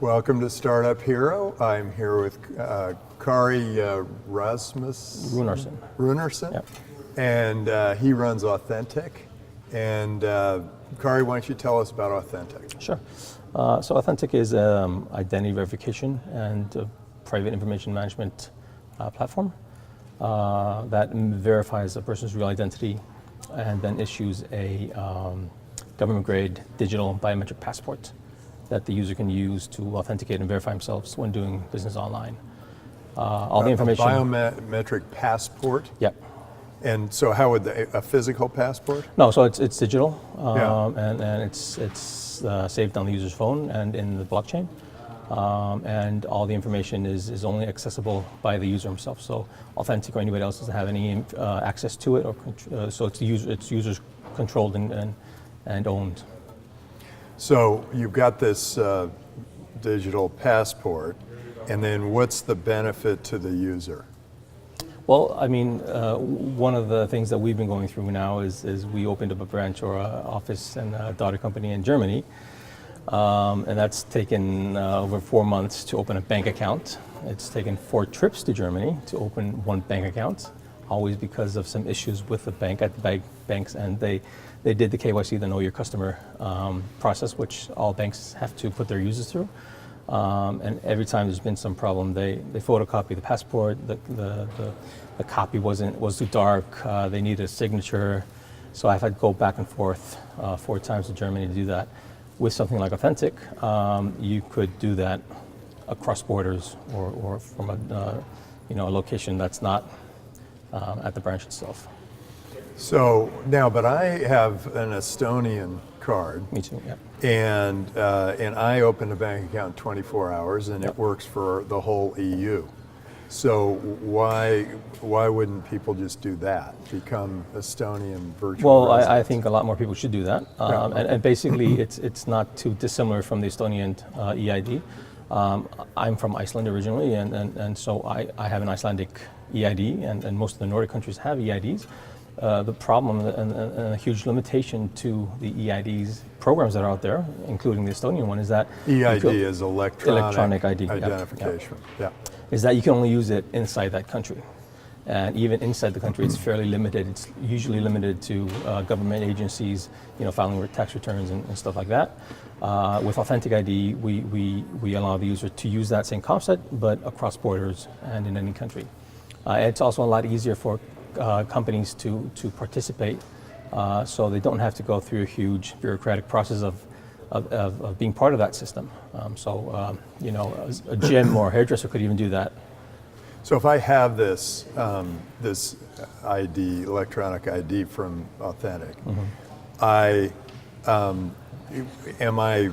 Welcome to Startup Hero. I'm here with Kari Runarsson. Yep. And he runs Authenteq. And Kari, why don't you tell us about Authenteq? Sure. So Authenteq is identity verification and private information management platform that verifies a person's real identity and then issues a government-grade digital biometric passport that the user can use to authenticate and verify themselves when doing business online. All the information. A biometric passport? Yep. And so how would a physical passport? No, so it's digital, Yeah. and it's saved on the user's phone and in the blockchain. And all the information is only accessible by the user himself. So Authenteq or anybody else doesn't have any access to it, or so it's users controlled and owned. So you've got this digital passport, and then what's the benefit to the user? Well, I mean, one of the things that we've been going through now is we opened up a branch or an office and a daughter company in Germany. And that's taken over 4 months to open a bank account. It's taken 4 trips to Germany to open one bank account, always because of some issues with the bank at the banks, and they did the KYC, the Know Your Customer process, which all banks have to put their users through. And every time there's been some problem, they photocopy the passport. The copy was too dark. They needed a signature, so I've had to go back and forth 4 times to Germany to do that. With something like Authenteq, you could do that across borders or from a location that's not at the branch itself. So now, but I have an Estonian card. Me too. Yeah. And I opened a bank account in 24 hours, and it works for the whole EU. So why wouldn't people just do that? Become Estonian virtual residents? I think a lot more people should do that. And basically, it's not too dissimilar from the Estonian EID. I'm from Iceland originally, and so I have an Icelandic EID, and most of the Nordic countries have EIDs. The problem and a huge limitation to the EIDs programs that are out there, including the Estonian one, is that EID is electronic ID identification. Yeah. Is that you can only use it inside that country. And even inside the country, it's fairly limited. It's usually limited to government agencies, filing tax returns and stuff like that. With Authenteq ID, we allow the user to use that same concept, but across borders and in any country. It's also a lot easier for companies to participate, so they don't have to go through a huge bureaucratic process of being part of that system. A gym or a hairdresser could even do that. So if I have this this ID, electronic ID from Authenteq, am I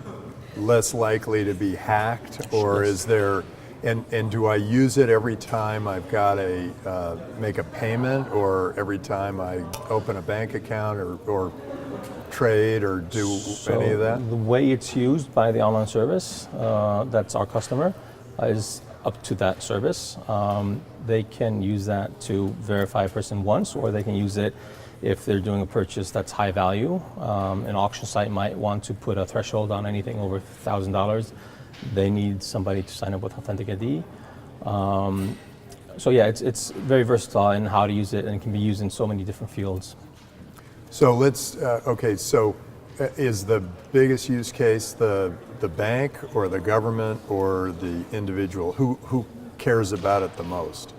less likely to be hacked, or is there? And do I use it every time I've got to make a payment, or every time I open a bank account, or trade, or do any of that? The way it's used by the online service, that's our customer, is up to that service. They can use that to verify a person once, or they can use it if they're doing a purchase that's high value. An auction site might want to put a threshold on anything over $1,000. They need somebody to sign up with Authenteq ID. So yeah, it's very versatile in how to use it, and it can be used in so many different fields. So let's, so is the biggest use case the bank or the government or the individual? Who cares about it the most?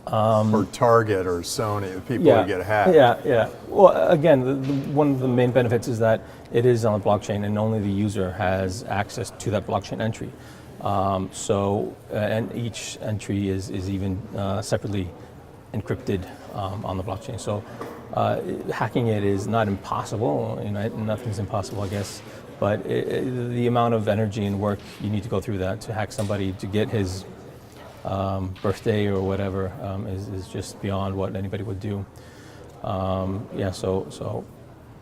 Or Target or Sony, the people who get hacked? Yeah. Well, again, one of the main benefits is that it is on a blockchain, and only the user has access to that blockchain entry. And each entry is even separately encrypted on the blockchain. So hacking it is not impossible. Nothing's impossible, I guess. But the amount of energy and work you need to go through that to hack somebody to get his birthday or whatever is just beyond what anybody would do. So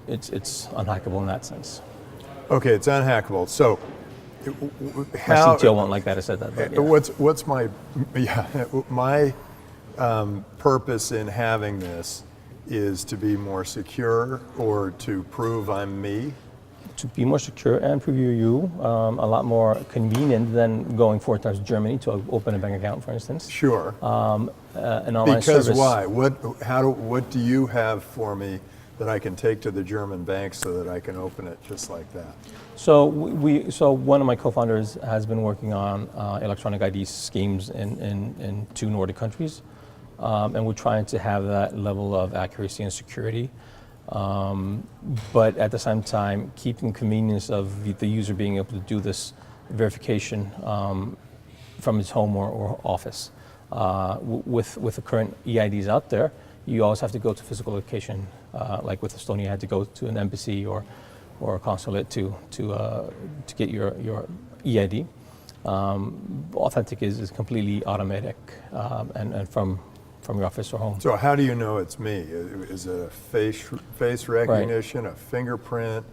it's unhackable in that sense. Okay, it's unhackable. So how? My CTO won't like that I said that. But yeah. What's my purpose in having this is to be more secure, or to prove I'm me? to be more secure and for you, a lot more convenient than going 4 times to Germany to open a bank account, for instance. Sure. An online Because service. why? What do you have for me that I can take to the German bank so that I can open it just like that? So so one of my co-founders has been working on electronic ID schemes in 2 Nordic countries, and we're trying to have that level of accuracy and security. But at the same time, keeping convenience of the user being able to do this verification from his home or office. With the current EIDs out there, you always have to go to physical location. Like with Estonia, you had to go to an embassy or a consulate to get your EID. Authenteq is completely automatic and from your office or home. So how do you know it's me? Is it a face recognition, a fingerprint,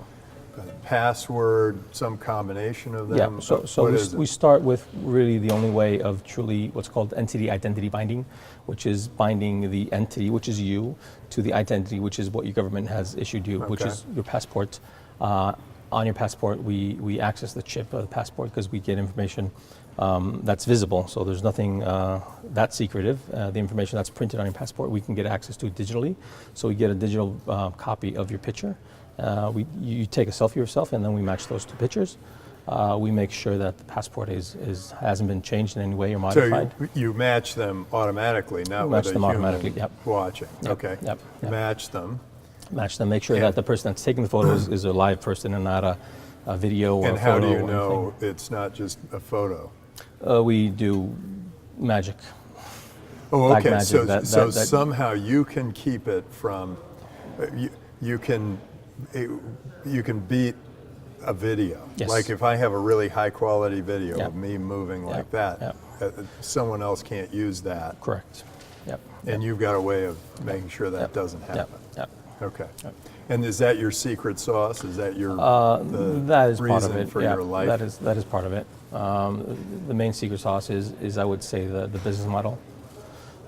a password, some combination of them? Yeah, so we start with really the only way of truly what's called entity identity binding, which is binding the entity, which is you, to the identity, which is what your government has issued you, which is your passport. On your passport, we access the chip of the passport because we get information that's visible. So there's nothing that secretive. The information that's printed on your passport, we can get access to digitally. So we get a digital copy of your picture. You take a selfie of yourself, and then we match those 2 pictures. We make sure that the passport hasn't been changed in any way or modified. So you match them automatically, not with a human watching. Yep. Okay. Yep. Match them. Match them. Make sure that the person that's taking the photos is a live person and not a video or a photo. And how do you know it's not just a photo? We do magic. Oh, okay. Magic. So somehow you can keep it from. You can beat a video. Yes. Like if I have a really high quality video Yep. of me moving Yep. like that, Yep. Someone else can't use that. Correct. Yep. And you've got a way of making sure that doesn't happen. Yep. Okay. And is that your secret sauce? Is that your that is part of reason it. for your life? That is part of it. The main secret sauce is I would say the business model.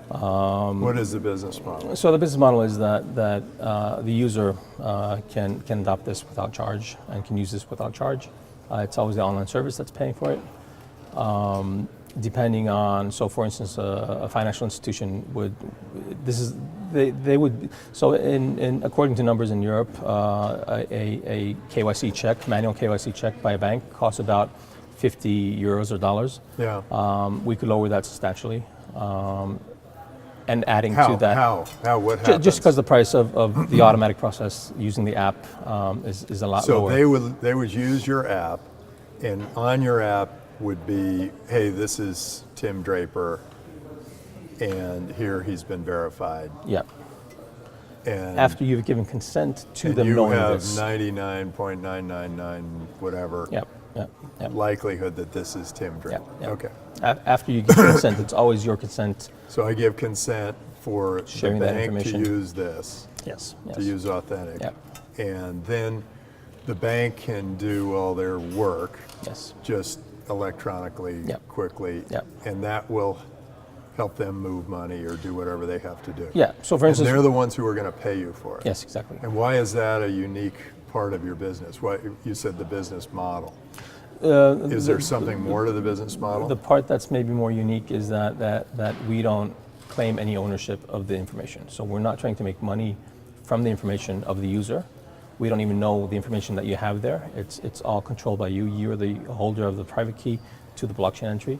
What is the business model? So the business model is that the user can adopt this without charge and can use this without charge. It's always the online service that's paying for it. Depending on, so for instance, a financial institution would, according to numbers in Europe, a KYC check, manual KYC check by a bank costs about 50 euros or dollars. Yeah. We could lower that substantially. And adding How? to that. How? What happens? Just because the price of the automatic process using the app is a lot lower. So they would use your app, and on your app would be, hey, this is Tim Draper, and here he's been verified. Yeah. And after you've given consent to them you knowing have this. 99.999 whatever Yep. likelihood that this is Tim Draper. Yep. Okay. After you give consent, it's always your consent. So I give consent for Sharing the that bank to information. use this, Yes. to use Authenteq. Yep. And then the bank can do all their work Yes. just electronically, Yep. quickly, Yep. and that will help them move money or do whatever they have to do. Yeah. So for And instance. they're the ones who are going to pay you for it. Yes, exactly. And why is that a unique part of your business? Why you said the business model? Is there something more to the business model? The part that's maybe more unique is that we don't claim any ownership of the information. So we're not trying to make money from the information of the user. We don't even know the information that you have there. It's all controlled by you. You're the holder of the private key to the blockchain entry.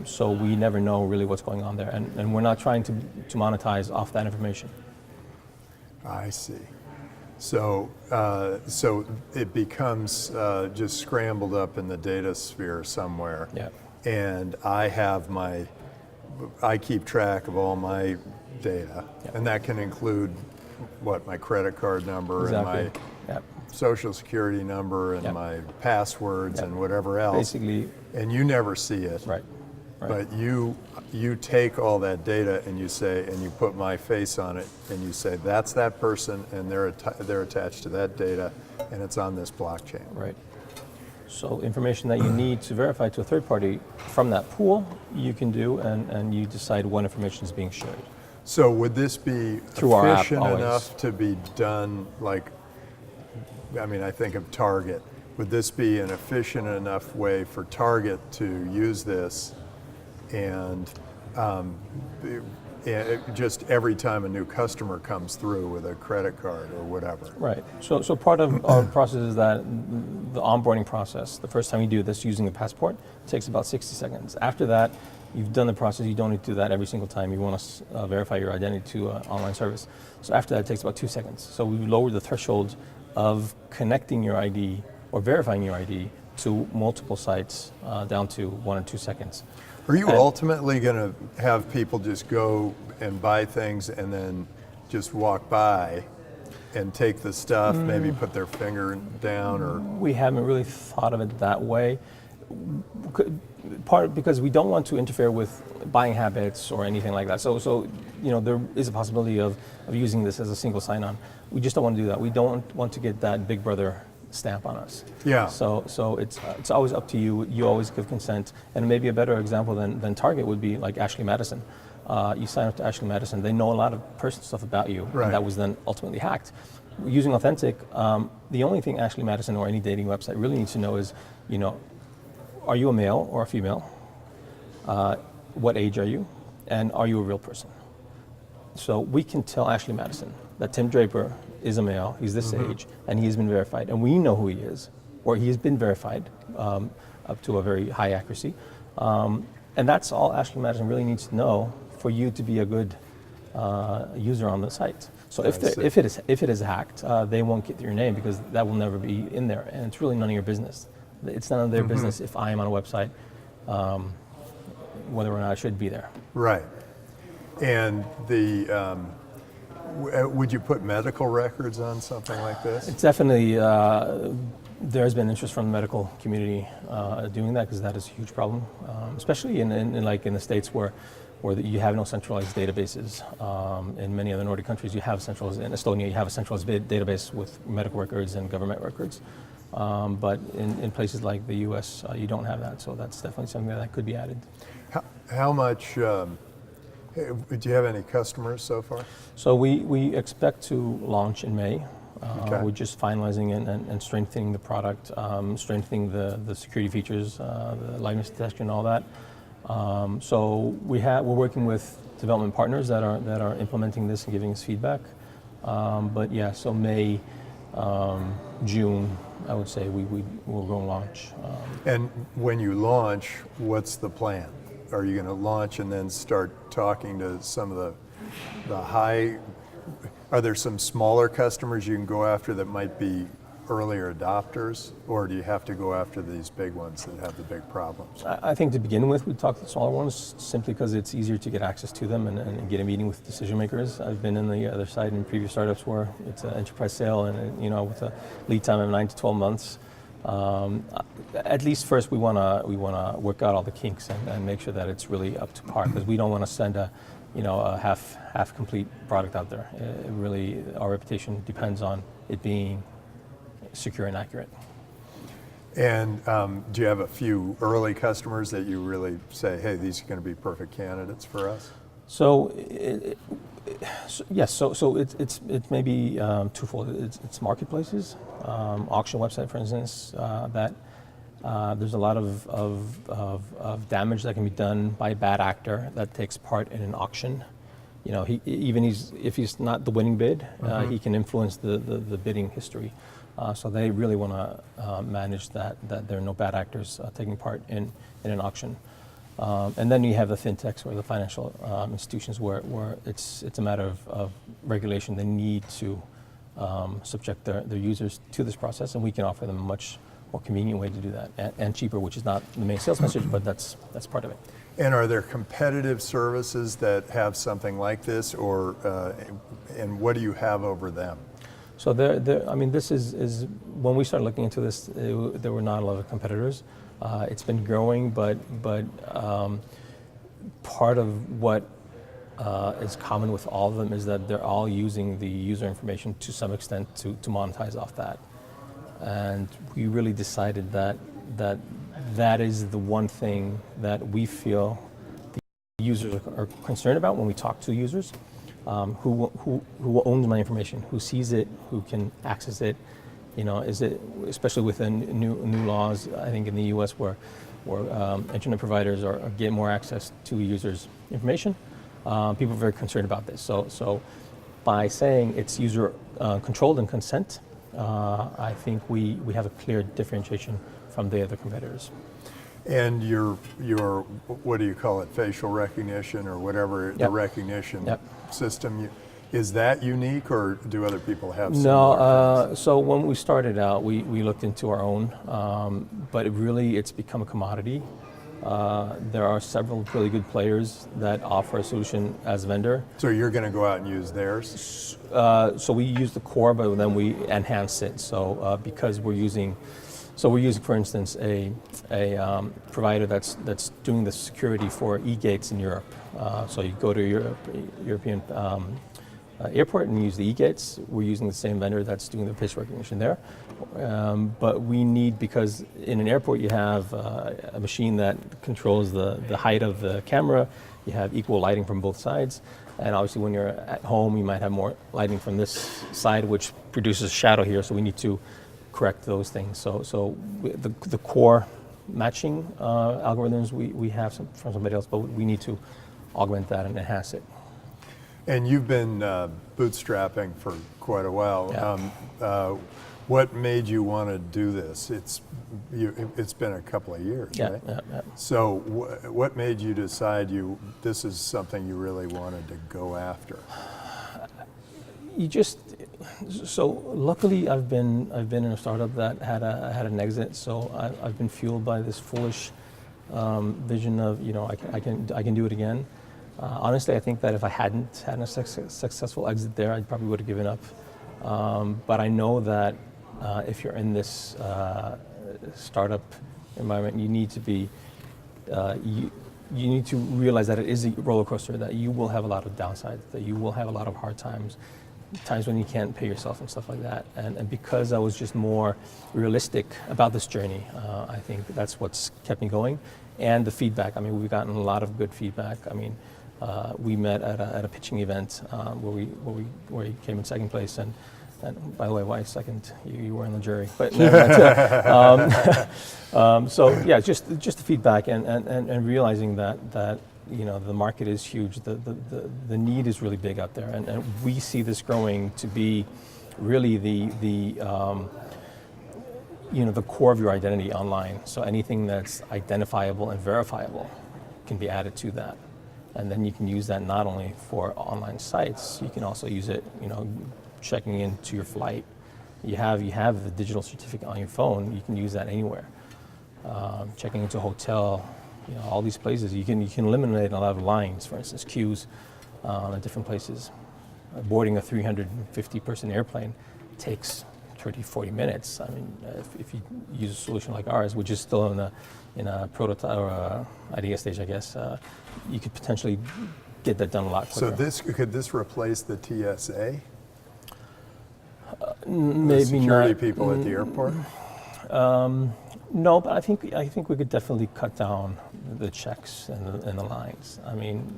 So we never know really what's going on there. And we're not trying to monetize off that information. I see. So it becomes just scrambled up in the data sphere somewhere. Yeah. And I keep track of all my data, and that can include my credit card number Exactly. and my Yep. social security number and Yep. my passwords Yep. and whatever else. Basically. And you never see it. Right. But you take all that data and you say, and you put my face on it, and you say that's that person, and they're attached to that data, and it's on this blockchain. Right. So information that you need to verify to a third party from that pool, you can do, and you decide what information is being shared. So would this be Through our app, efficient always. enough to be done like I mean, I think of Target. Would this be an efficient enough way for Target to use this and just every time a new customer comes through with a credit card or whatever? Right. So part of our process is that the onboarding process, the first time you do this using the passport, takes about 60 seconds. After that, you've done the process. You don't need to do that every single time you want to verify your identity to an online service. So after that, it takes about 2 seconds. So we lowered the threshold of connecting your ID or verifying your ID to multiple sites down to 1 or 2 seconds. Are you ultimately going to have people just go and buy things and then just walk by and take the stuff, maybe put their finger down, or? We haven't really thought of it that way. Part because we don't want to interfere with buying habits or anything like that. So there is a possibility of using this as a single sign-on. We just don't want to do that. We don't want to get that Big Brother stamp on us. Yeah. So it's always up to you. You always give consent. And maybe a better example than Target would be like Ashley Madison. You sign up to Ashley Madison. They know a lot of personal stuff about you, right, and that was then ultimately hacked. Using Authenteq, the only thing Ashley Madison or any dating website really needs to know is, are you a male or a female? What age are you? And are you a real person? So we can tell Ashley Madison that Tim Draper is a male, he's this age, and he's been verified. And we know who he is, or he has been verified up to a very high accuracy. And that's all Ashley Madison really needs to know for you to be a good user on the site. So if it is hacked, they won't get your name because that will never be in there, and it's really none of your business. It's none of their business if I am on a website, whether or not I should be there. Right. And would you put medical records on something like this? It's definitely, there has been interest from the medical community doing that because that is a huge problem, especially in the States where you have no centralized databases. In many other Nordic countries, in Estonia, you have a centralized database with medical records and government records. But in places like the US, you don't have that, so that's definitely something that could be added. How much, do you have any customers so far? So we expect to launch in May. Okay. We're just finalizing and strengthening the product, strengthening the security features, the liveness detection, and all that. So we're working with development partners that are implementing this and giving us feedback. But yeah, so May, June, I would say we'll go and launch. And when you launch, what's the plan? Are you going to launch and then start talking to some of the high? Are there some smaller customers you can go after that might be earlier adopters, or do you have to go after these big ones that have the big problems? I think to begin with, we talk to the smaller ones simply because it's easier to get access to them and get a meeting with decision makers. I've been in the other side in previous startups where it's an enterprise sale and with a lead time of 9 to 12 months. At least first we want to work out all the kinks and make sure that it's really up to par, because we don't want to send a half complete product out there. Our reputation depends on it being secure and accurate. And do you have a few early customers that you really say, hey, these are going to be perfect candidates for us? So yes, so it's maybe twofold. It's marketplaces, auction website, for instance, that there's a lot of damage that can be done by a bad actor that takes part in an auction. If he's not the winning bid, he can influence the bidding history. So they really want to manage that there are no bad actors taking part in an auction. And then you have the fintechs or the financial institutions where it's a matter of regulation. They need to subject their users to this process, and we can offer them a much more convenient way to do that and cheaper, which is not the main sales message, but that's part of it. And are there competitive services that have something like this, or and what do you have over them? So this is when we started looking into this, there were not a lot of competitors. It's been growing, but part of what is common with all of them is that they're all using the user information to some extent to monetize off that. And we really decided that is the one thing that we feel the users are concerned about when we talk to users. Who owns my information, who sees it, who can access it, You know, is it, especially with the new laws, I think in the U.S. where internet providers are getting more access to users' information, people are very concerned about this. So by saying it's user controlled and consent, I think we have a clear differentiation from the other competitors. And your what do you call it, facial recognition or whatever, the recognition system, is that unique, or do other people have similar things? So when we started out, we looked into our own, but it's become a commodity. There are several really good players that offer a solution as a vendor. So you're going to go out and use theirs? So we use the core, but then we enhance it. So because we're using, for instance, a provider that's doing the security for e-gates in Europe. So you go to European airport and use the e-gates. We're using the same vendor that's doing the face recognition there. But we need, because in an airport you have a machine that controls the height of the camera, you have equal lighting from both sides, and obviously when you're at home you might have more lighting from this side, which produces shadow here, so we need to correct those things. So the core matching algorithms we have from somebody else, but we need to augment that and enhance it. And you've been bootstrapping for quite a while. Yeah. What made you want to do this? It's been a couple of years, right? Yeah. So what made you decide this is something you really wanted to go after? So luckily I've been in a startup that had an exit. So I've been fueled by this foolish vision of, I can do it again. Honestly, I think that if I hadn't had a successful exit there, I probably would have given up. But I know that if you're in this startup environment, you need to be, you need to realize that it is a roller coaster, that you will have a lot of downsides, that you will have a lot of hard times when you can't pay yourself and stuff like that. And because I was just more realistic about this journey, I think that's what's kept me going. And the feedback, I mean, we've gotten a lot of good feedback. I mean, we met at a pitching event where he came in second place, and by the way, why second? You were in the jury, but so yeah, just the feedback and realizing that the market is huge, the need is really big out there, and we see this growing to be really the core of your identity online. So anything that's identifiable and verifiable can be added to that. And then you can use that not only for online sites, you can also use it, checking into your flight. You have the digital certificate on your phone, you can use that anywhere. Checking into a hotel, all these places, you can eliminate a lot of lines, for instance, queues at different places. Boarding a 350-person airplane takes 30, 40 minutes. I mean, if you use a solution like ours, which is still in a prototype or idea stage, I guess, you could potentially get that done a lot quicker. So could this replace the TSA? Maybe the security not. People at the airport? No, but I think we could definitely cut down the checks and the lines. I mean,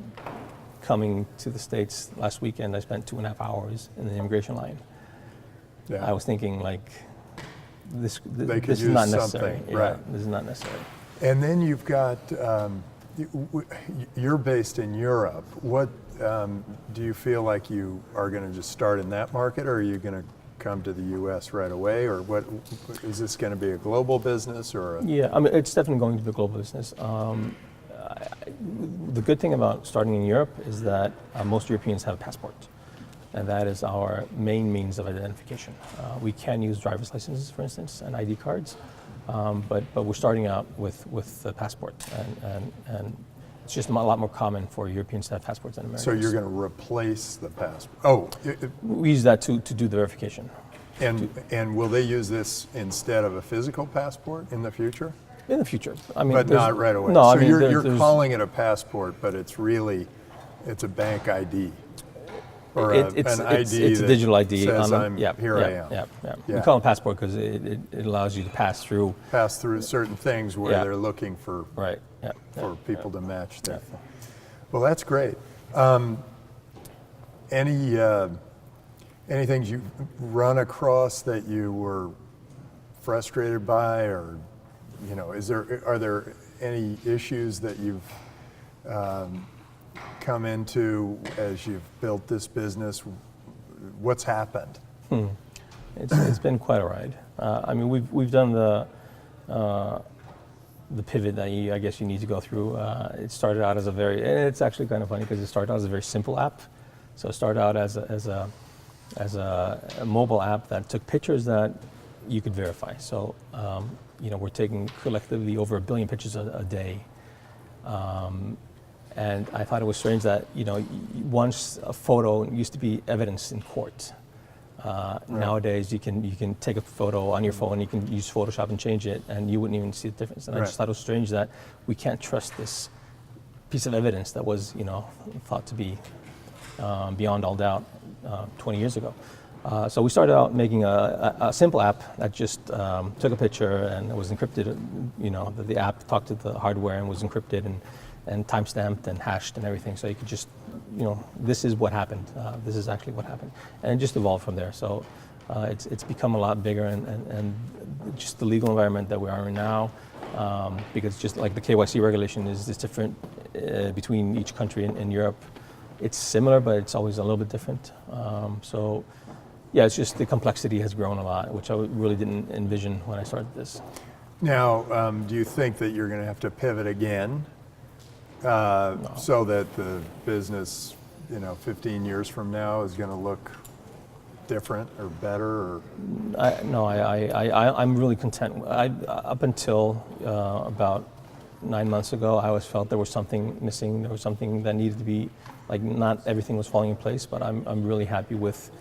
coming to the States last weekend, I spent 2.5 hours in the immigration line. Yeah. I was thinking, like, this use is not necessary. something, right. This is not necessary. And then you've got, you're based in Europe. What do you feel like you are going to just start in that market, or are you going to come to the U.S. right away, or what? Is this going to be a global business, or? Yeah, I mean, it's definitely going to be a global business. The good thing about starting in Europe is that most Europeans have a passport, and that is our main means of identification. We can use driver's licenses, for instance, and ID cards, but we're starting out with the passport, and it's just a lot more common for Europeans to have passports than Americans. So you're going to replace the passport? Oh, we use that to do the verification. And will they use this instead of a physical passport in the future? In the future, I mean, but not right away. No, so I mean, you're calling it a passport, but it's a bank ID. Or an ID it's a digital ID. Says I am. Yeah. We call it passport because it allows you to pass through certain things where they're looking for people to match their thing. Well, that's great. Any things you've run across that you were frustrated by, or are there any issues that you've come into as you've built this business? What's happened? It's been quite a ride. I mean, we've done the pivot that I guess you need to go through. It started out as and it's actually kind of funny because it started out as a very simple app. So it started out as a mobile app that took pictures that you could verify. So we're taking collectively over 1 billion pictures a day. And I thought it was strange that once a photo used to be evidence in court. Right. Nowadays, you can take a photo on your phone, you can use Photoshop and change it, and you wouldn't even see the difference. And I just thought it was strange that we can't trust this piece of evidence that was, thought to be beyond all doubt 20 years ago. So we started out making a simple app that just took a picture and it was encrypted. The app talked to the hardware and was encrypted and time-stamped and hashed and everything. So you could just, this is what happened. This is actually what happened. And it just evolved from there. So it's become a lot bigger and just the legal environment that we are in now, because just like the KYC regulation is different between each country in Europe. It's similar, but it's always a little bit different. So yeah, it's just the complexity has grown a lot, which I really didn't envision when I started this. Now, do you think that you're going to have to pivot again? No. So that the business, 15 years from now is going to look different or better? Or? I'm really content. Up until about 9 months ago, I always felt there was something missing. There was something that needed to be, not everything was falling in place, but I'm really happy with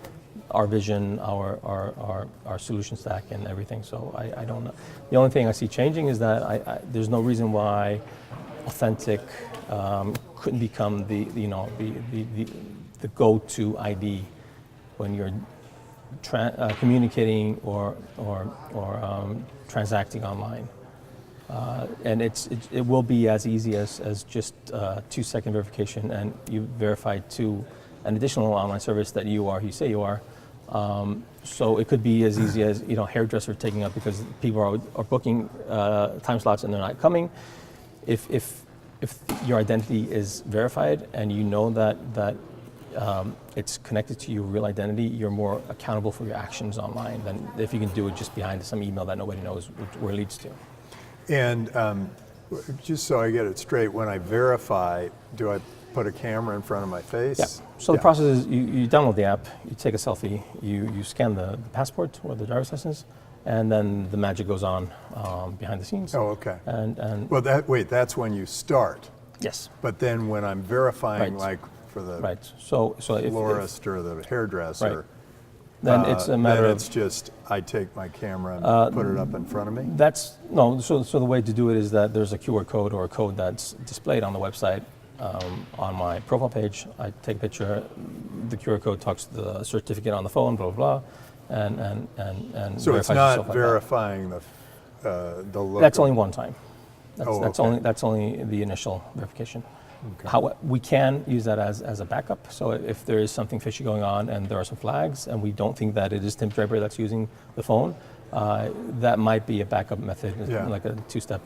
our vision, our solution stack and everything. So I don't know. The only thing I see changing is that there's no reason why Authenteq couldn't become the go-to ID when you're communicating or transacting online. And it will be as easy as just 2-second verification, and you verify to an additional online service that you are who you say you are. So it could be as easy as hairdresser taking up because people are booking time slots and they're not coming. If your identity is verified and you know that it's connected to your real identity, you're more accountable for your actions online than if you can do it just behind some email that nobody knows where it leads to. And just so I get it straight, when I verify, do I put a camera in front of my face? Yeah. So the process is you download the app, you take a selfie, you scan the passport or the driver's license, and then the magic goes on behind the scenes. Oh, okay. And well, that's when you start. Yes. But then when I'm verifying, Right. like for the So florist or the hairdresser, right. Then it's a matter then of. it's just I take my camera and put it up in front of me. So the way to do it is that there's a QR code or a code that's displayed on the website. On my profile page, I take a picture. The QR code talks to the certificate on the phone, blah blah blah, and So it's verifies not yourself like verifying the look. That's only one time. Okay. That's only the initial verification. Okay. How we can use that as a backup. So if there is something fishy going on and there are some flags, and we don't think that it is Tim Draper that's using the phone, that might be a backup method, like a 2-step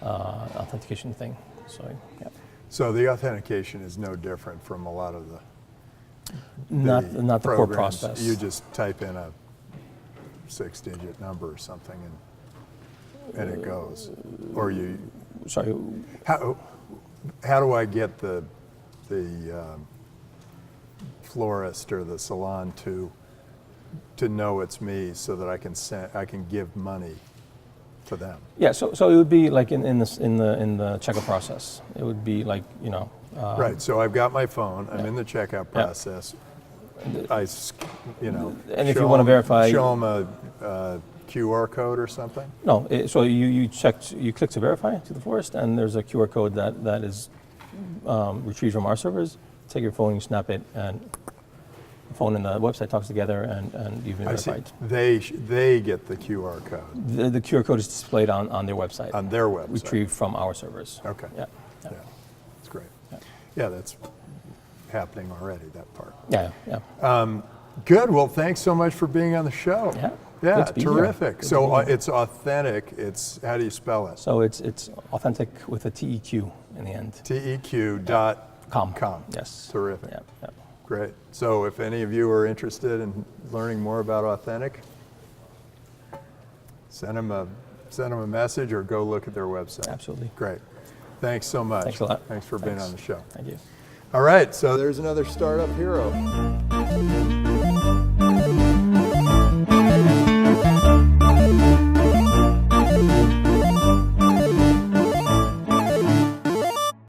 authentication thing. So yeah. So the authentication is no different from a lot of the not the core programs. process. You just type in a 6-digit number or something, and it goes. Or you. Sorry. How do I get the florist or the salon to know it's me so that I can give money to them? Yeah, so it would be like in the checkout process. It would be like right. So I've got my phone. I'm in the checkout process. And if you want to verify, show them a QR code or something. No. So you click to verify to the florist, and there's a QR code that is retrieved from our servers. Take your phone, you snap it, and the phone and the website talks together, and you've been verified. They get the QR code. The QR code is displayed on their website. On their website. Retrieved from our servers. Okay. Yeah. That's great. Yeah, that's happening already, that part. Yeah. Good. Well, thanks so much for being on the show. Yeah. Yeah, Good to be here. terrific. Good to So be here. it's Authenteq. It's, how do you spell it? So it's Authenteq with a TEQ in the end. TEQ.com. Yes. Terrific. Yeah. Yeah. Great. So if any of you are interested in learning more about Authenteq, send them a message or go look at their website. Absolutely. Great. Thanks so much. Thanks a lot. Thanks for being Thanks. on the show. Thank you. All right, so there's another startup hero.